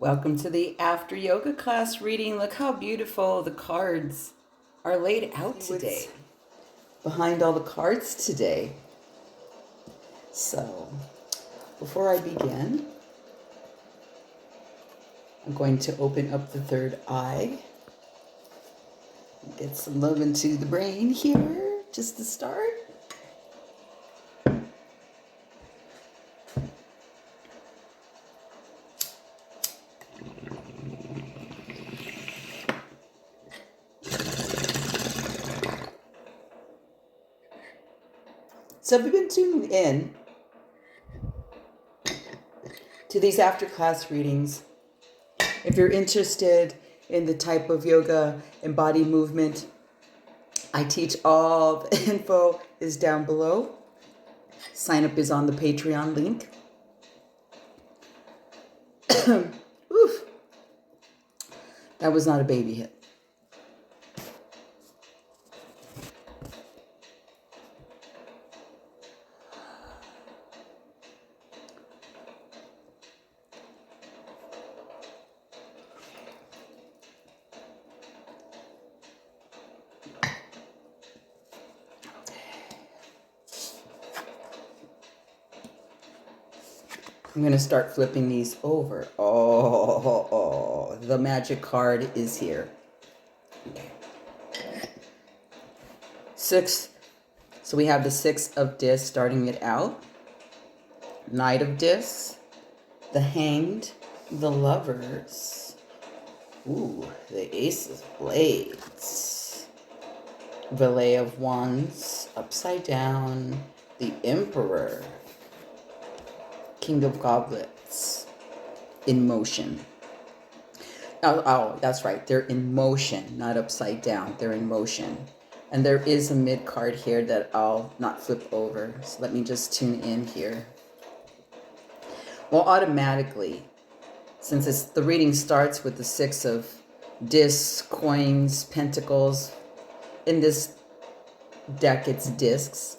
Welcome to the after yoga class reading. Look how beautiful the cards are laid out today. Behind all the cards today. So, before I begin, I'm going to open up the third eye. Get some love into the brain here, just to start. So if you've been tuning in to these after class readings, if you're interested in the type of yoga and body movement I teach, all the info is down below. Sign up is on the Patreon link. Oof. That was not a baby hit. I'm going to start flipping these over. Oh, the magic card is here. Okay. 6. So we have the 6 of discs starting it out. Knight of discs. The Hanged. The Lovers. Ooh, the Ace of Blades. Valet of Wands. Upside down. The Emperor. King of Goblets, in motion. Oh, that's right. They're in motion, not upside down. They're in motion. And there is a mid card here that I'll not flip over. So let me just tune in here. Well, automatically, since the reading starts with the 6 of discs, coins, pentacles. In this deck, it's discs.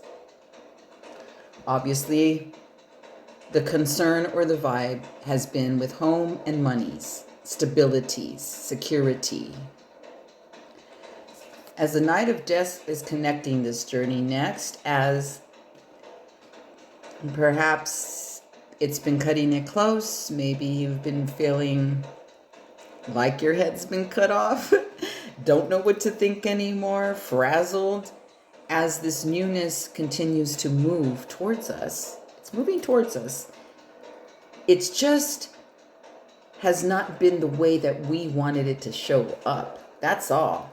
Obviously, the concern or the vibe has been with home and monies, stability, security. As the Knight of Discs is connecting this journey next, as perhaps it's been cutting it close, maybe you've been feeling like your head's been cut off, don't know what to think anymore, frazzled, as this newness continues to move towards us. Moving towards us. It's just has not been the way that we wanted it to show up. That's all.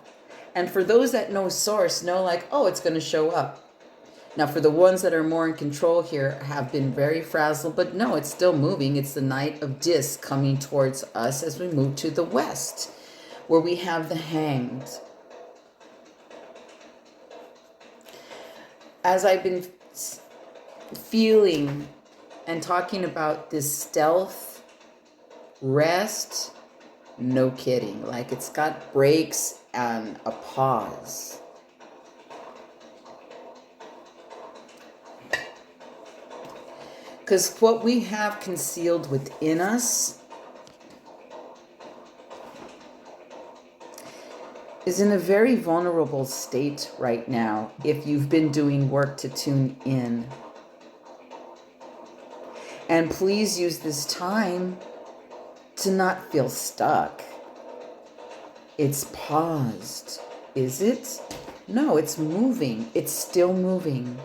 And for those that know source, know like, oh, it's going to show up. Now, for the ones that are more in control here, have been very frazzled, but no, it's still moving. It's the Knight of Discs coming towards us as we move to the west, where we have the Hanged. As I've been feeling and talking about this stealth rest, no kidding, like it's got breaks and a pause. Because what we have concealed within us is in a very vulnerable state right now if you've been doing work to tune in. And please use this time to not feel stuck. It's paused. Is it? No, it's moving. It's still moving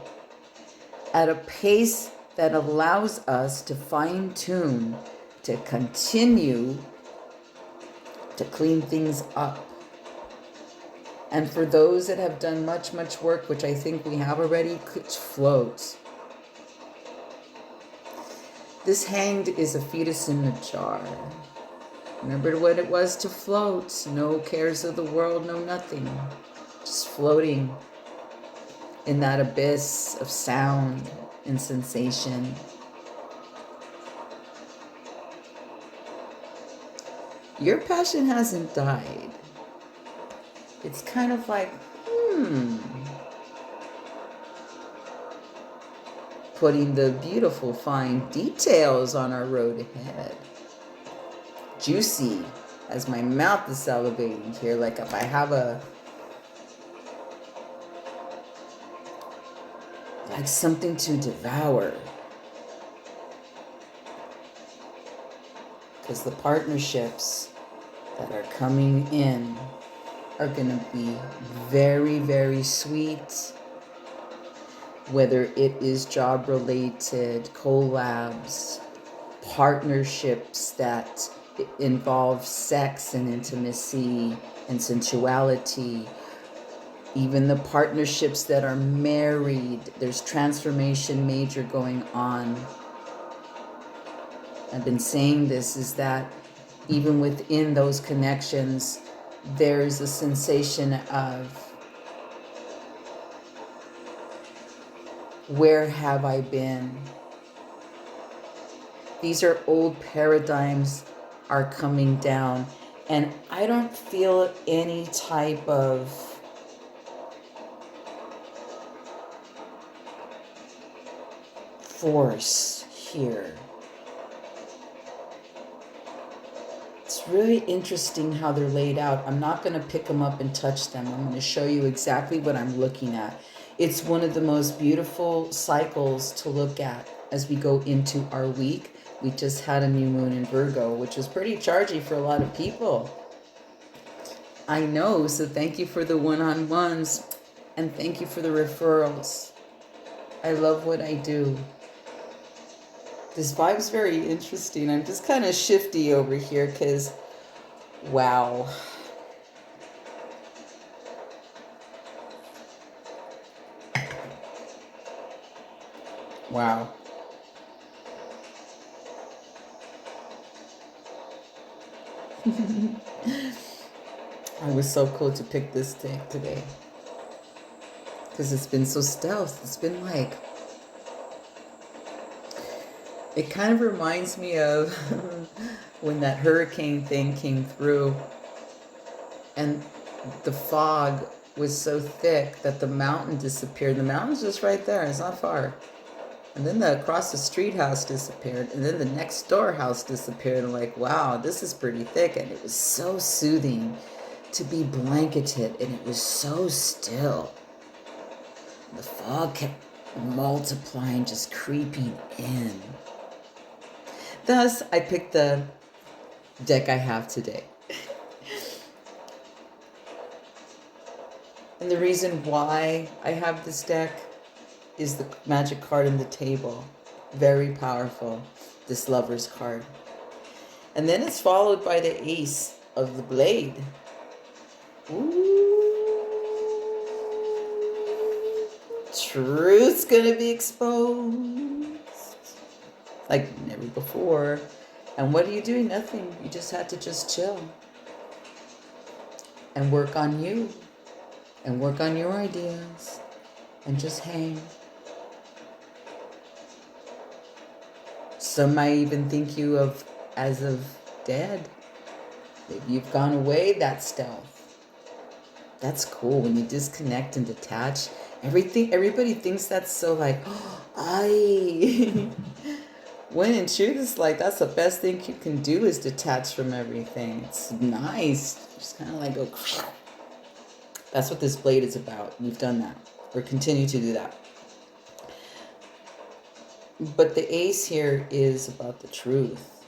at a pace that allows us to fine-tune, to continue to clean things up. And for those that have done much, much work, which I think we have already, could float. This Hanged is a fetus in a jar. Remember what it was to float. No cares of the world, no nothing. Just floating in that abyss of sound and sensation. Your passion hasn't died. It's kind of like, putting the beautiful fine details on our road ahead. juicy as my mouth is salivating here. Like if I have like something to devour. Because the partnerships that are coming in are going to be very, very sweet. Whether it is job related, collabs, partnerships that involve sex and intimacy and sensuality, even the partnerships that are married, there's transformation major going on. I've been saying this, is that even within those connections, there's a sensation of, where have I been? These are old paradigms are coming down, and I don't feel any type of force here. It's really interesting how they're laid out. I'm not going to pick them up and touch them. I'm going to show you exactly what I'm looking at. It's one of the most beautiful cycles to look at as we go into our week. We just had a new moon in Virgo, which was pretty chargy for a lot of people. I know, so thank you for the one-on-ones, and thank you for the referrals. I love what I do. This vibe's very interesting. I'm just kind of shifty over here because, wow. Wow. I was so cool to pick this deck today because it's been so stealth. It's been like, it kind of reminds me of when that hurricane thing came through and the fog was so thick that the mountain disappeared. The mountain's just right there. It's not far. And then the across the street house disappeared. And then the next door house disappeared. I'm like, wow, this is pretty thick. And it was so soothing to be blanketed. And it was so still. The fog kept multiplying, just creeping in. Thus, I picked the deck I have today. And the reason why I have this deck is the magic card in the table. Very powerful, this Lover's card. And then it's followed by the Ace of the Blade. Ooh. Truth's gonna be exposed like never before. And what are you doing? Nothing. You just had to just chill and work on you and work on your ideas and just hang. Some might even think you of as of dead. Maybe you've gone away. That's stealth. That's cool when you disconnect and detach. Everybody thinks that's so like, oh, I. When in truth, it's like that's the best thing you can do is detach from everything. It's nice. Just kind of like go. That's what this blade is about. We've done that. Or continue to do that. But the ace here is about the truth.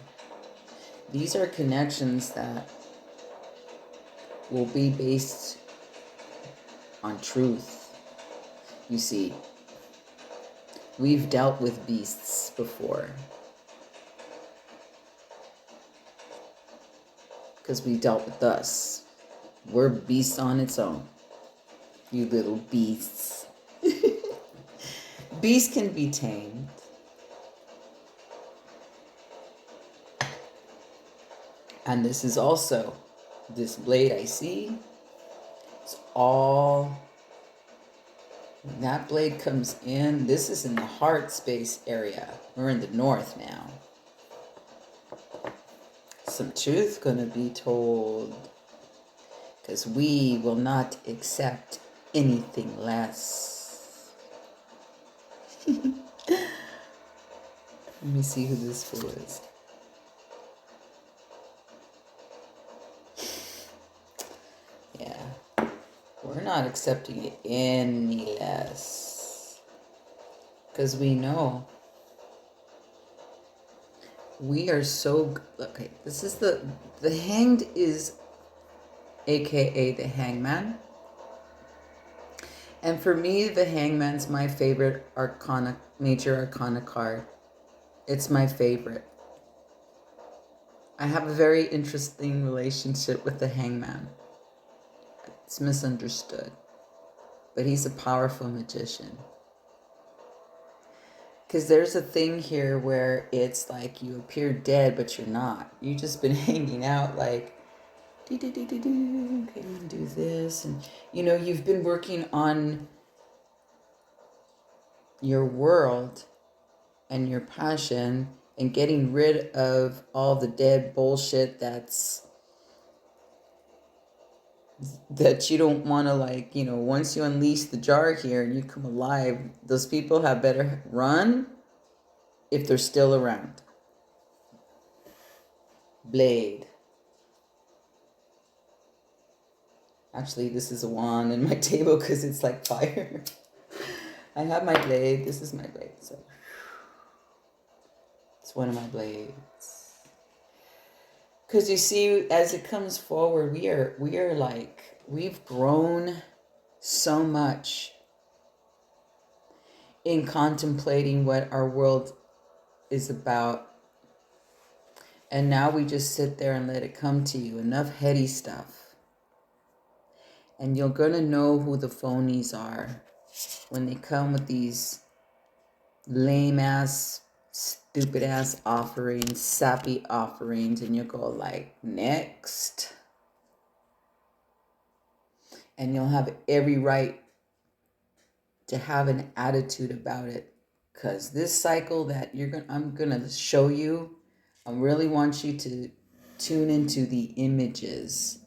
These are connections that will be based on truth. You see, we've dealt with beasts before. Because we dealt with us. We're beasts on its own. You little beasts. Beasts can be tamed. And this is also, this blade I see, it's all, when that blade comes in, this is in the heart space area. We're in the north now. Some truth gonna be told, because we will not accept anything less. Let me see who this fool is. Yeah. We're not accepting it any less. Because we know we are so... Okay, this is the Hanged is aka the Hangman. And for me, the Hangman's my favorite arcana, major arcana card. It's my favorite. I have a very interesting relationship with the Hangman. It's misunderstood. But he's a powerful magician. Because there's a thing here where it's like you appear dead, but you're not. You've just been hanging out like, okay, I'm gonna do this. And, you know, you've been working on your world and your passion and getting rid of all the dead bullshit that you don't want to, like, you know, once you unleash the jar here and you come alive, those people have better run if they're still around. Blade. Actually, this is a wand in my table because it's like fire. I have my blade. This is my blade. So it's one of my blades. Because you see, as it comes forward, we are like, we've grown so much in contemplating what our world is about. And now we just sit there and let it come to you. Enough heady stuff. And you're going to know who the phonies are when they come with these lame-ass, stupid-ass offerings, sappy offerings, and you'll go like, next. And you'll have every right to have an attitude about it. Because this cycle that I'm going to show you, I really want you to tune into the images.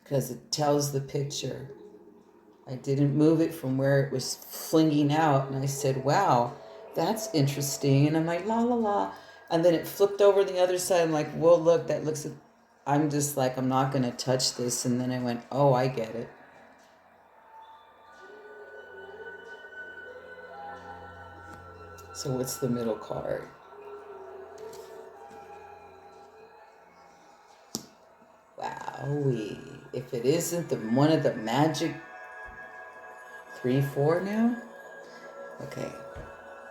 Because it tells the picture. I didn't move it from where it was flinging out. And I said, wow, that's interesting. And I'm like, la, la, la. And then it flipped over the other side. I'm like, well, look, that looks... I'm just like, I'm not going to touch this. And then I went, oh, I get it. So what's the middle card? Wowee. If it isn't one of the magic 3-4 now? Okay.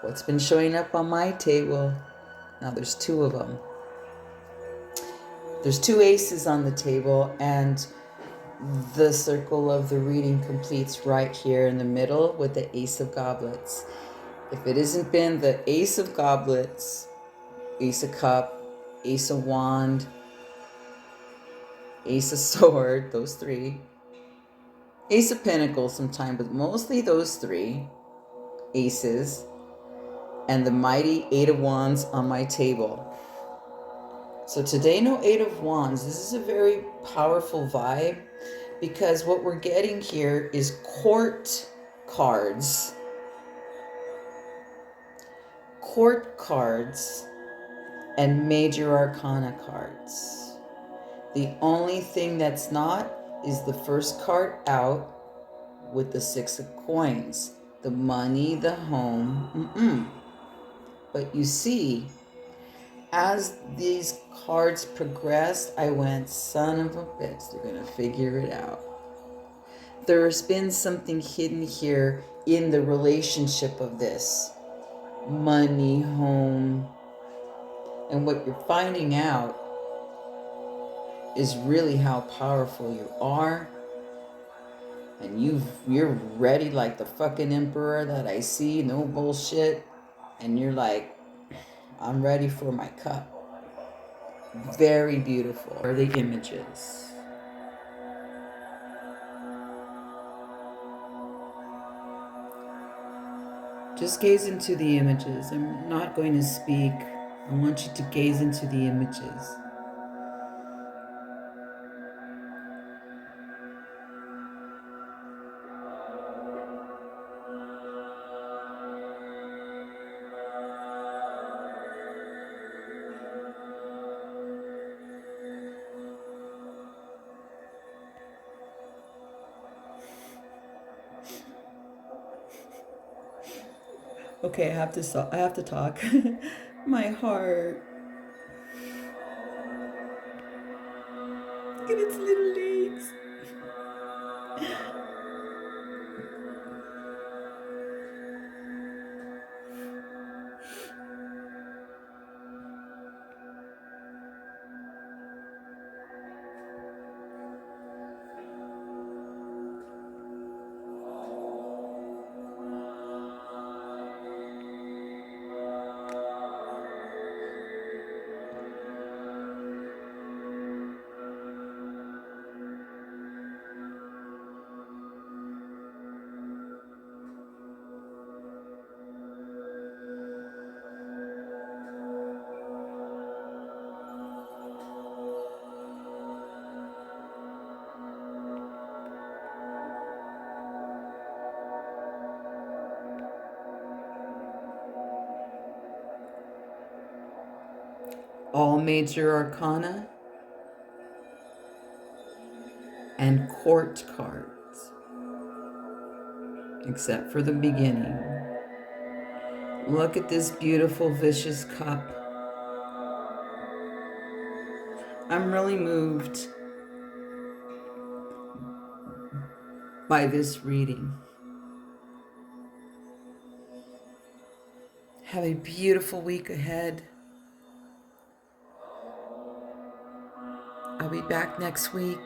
What's been showing up on my table? Now there's 2 of them. There's 2 aces on the table, and the circle of the reading completes right here in the middle with the Ace of Goblets. If it hasn't been the Ace of Goblets, Ace of Cup, Ace of Wand, Ace of Sword, those 3, Ace of Pentacles sometime, but mostly those 3 aces, and the mighty 8 of Wands on my table. So today, no 8 of Wands. This is a very powerful vibe because what we're getting here is court cards. Court cards and major arcana cards. The only thing that's not is the first card out with the 6 of coins. The money, the home. But you see, as these cards progressed, I went, son of a bitch, they're going to figure it out. There's been something hidden here in the relationship of this. Money, home. And what you're finding out is really how powerful you are. And you're ready like the fucking emperor that I see, no bullshit. And you're like, I'm ready for my cup. Very beautiful are the images. Just gaze into the images. I'm not going to speak. I want you to gaze into the images. Okay, I have to talk. My heart. Look at its little legs. All major arcana and court cards, except for the beginning. Look at this beautiful vicious cup. I'm really moved by this reading. Have a beautiful week ahead. I'll be back next week.